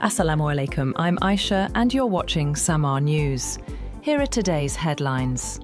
Assalamu alaikum, I'm Aisha and you're watching Samaa News. Here are today's headlines.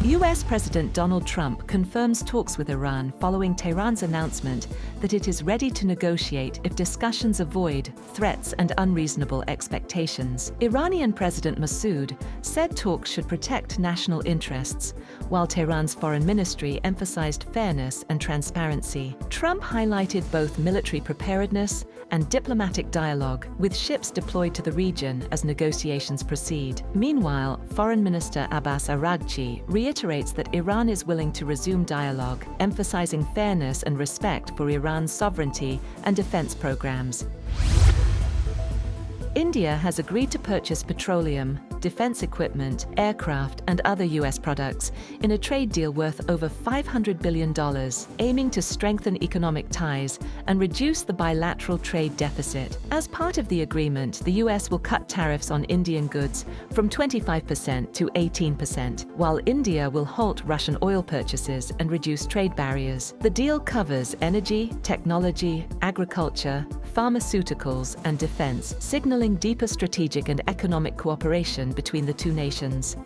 US President Donald Trump confirms talks with Iran following Tehran's announcement that it is ready to negotiate if discussions avoid threats and unreasonable expectations. Iranian President Massoud said talks should protect national interests, while Tehran's foreign ministry emphasized fairness and transparency. Trump highlighted both military preparedness and diplomatic dialogue, with ships deployed to the region as negotiations proceed. Meanwhile, Foreign Minister Abbas Araghchi reiterates that Iran is willing to resume dialogue, emphasizing fairness and respect for Iran's sovereignty and defense programs. India has agreed to purchase petroleum, defense equipment, aircraft, and other US products in a trade deal worth over $500 billion, aiming to strengthen economic ties and reduce the bilateral trade deficit. As part of the agreement, the US will cut tariffs on Indian goods from 25% to 18%, while India will halt Russian oil purchases and reduce trade barriers. The deal covers energy, technology, agriculture, pharmaceuticals, and defense, signaling deeper strategic and economic cooperation between the two nations.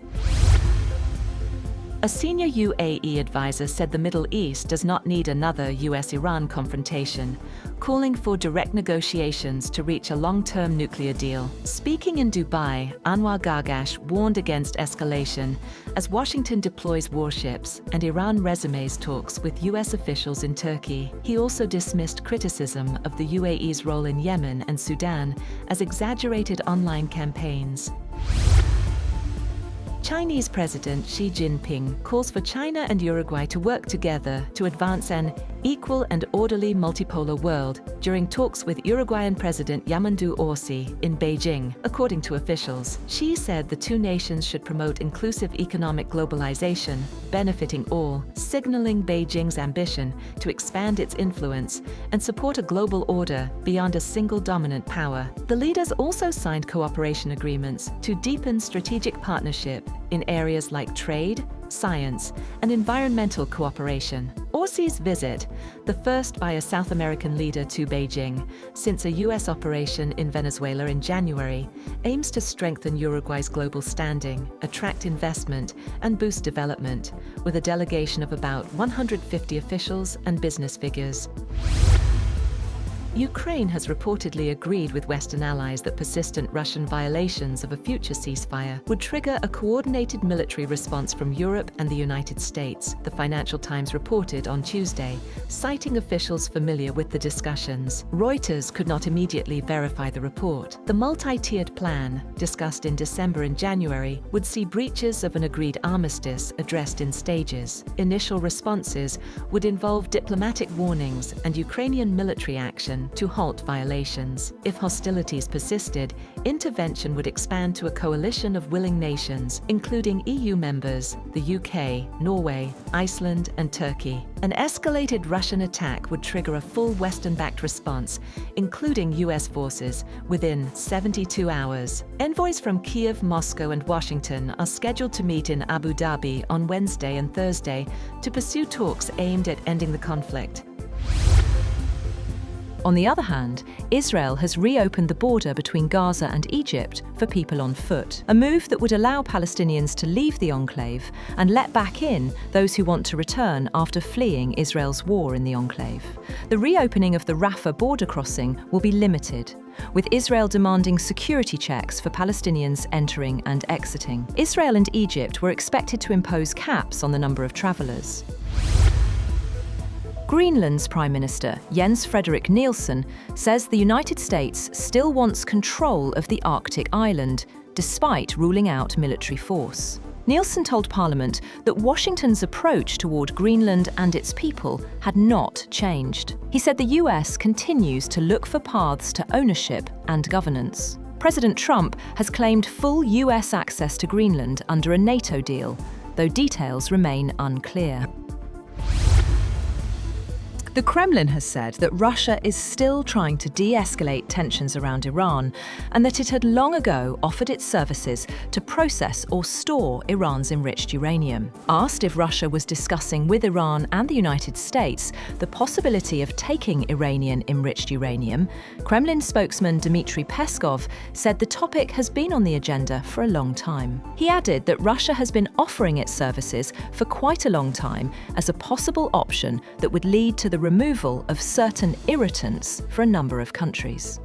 A senior UAE advisor said the Middle East does not need another US-Iran confrontation, calling for direct negotiations to reach a long-term nuclear deal. Speaking in Dubai, Anwar Gargash warned against escalation as Washington deploys warships and Iran resumes talks with US officials in Turkey. He also dismissed criticism of the UAE's role in Yemen and Sudan as exaggerated online campaigns. Chinese President Xi Jinping calls for China and Uruguay to work together to advance an equal and orderly multipolar world during talks with Uruguayan President Yamandu Orsi in Beijing, according to officials. Xi said the two nations should promote inclusive economic globalization, benefiting all, signaling Beijing's ambition to expand its influence and support a global order beyond a single dominant power. The leaders also signed cooperation agreements to deepen strategic partnership in areas like trade, science, and environmental cooperation. Orsi's visit, the first by a South American leader to Beijing since a US operation in Venezuela in January, aims to strengthen Uruguay's global standing, attract investment, and boost development, with a delegation of about 150 officials and business figures. Ukraine has reportedly agreed with Western allies that persistent Russian violations of a future ceasefire would trigger a coordinated military response from Europe and the United States, the Financial Times reported on Tuesday, citing officials familiar with the discussions. Reuters could not immediately verify the report. The multi-tiered plan, discussed in December and January, would see breaches of an agreed armistice addressed in stages. Initial responses would involve diplomatic warnings and Ukrainian military action to halt violations. If hostilities persisted, intervention would expand to a coalition of willing nations, including EU members, the UK, Norway, Iceland, and Turkey. An escalated Russian attack would trigger a full Western-backed response, including US forces, within 72 hours. Envoys from Kiev, Moscow, and Washington are scheduled to meet in Abu Dhabi on Wednesday and Thursday to pursue talks aimed at ending the conflict. On the other hand, Israel has reopened the border between Gaza and Egypt for people on foot, a move that would allow Palestinians to leave the enclave and let back in those who want to return after fleeing Israel's war in the enclave. The reopening of the Rafah border crossing will be limited, with Israel demanding security checks for Palestinians entering and exiting. Israel and Egypt were expected to impose caps on the number of travellers. Greenland's Prime Minister, Jens Frederik Nielsen, says the United States still wants control of the Arctic island, despite ruling out military force. Nielsen told Parliament that Washington's approach toward Greenland and its people had not changed. He said the US continues to look for paths to ownership and governance. President Trump has claimed full US access to Greenland under a NATO deal, though details remain unclear. The Kremlin has said that Russia is still trying to de-escalate tensions around Iran and that it had long ago offered its services to process or store Iran's enriched uranium. Asked if Russia was discussing with Iran and the United States the possibility of taking Iranian enriched uranium, Kremlin spokesman Dmitry Peskov said the topic has been on the agenda for a long time. He added that Russia has been offering its services for quite a long time as a possible option that would lead to the removal of certain irritants for a number of countries.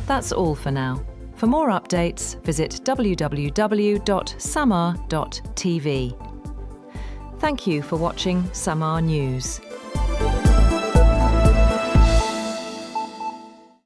That's all for now. For more updates, visit www.samaa.tv. Thank you for watching Samaa News.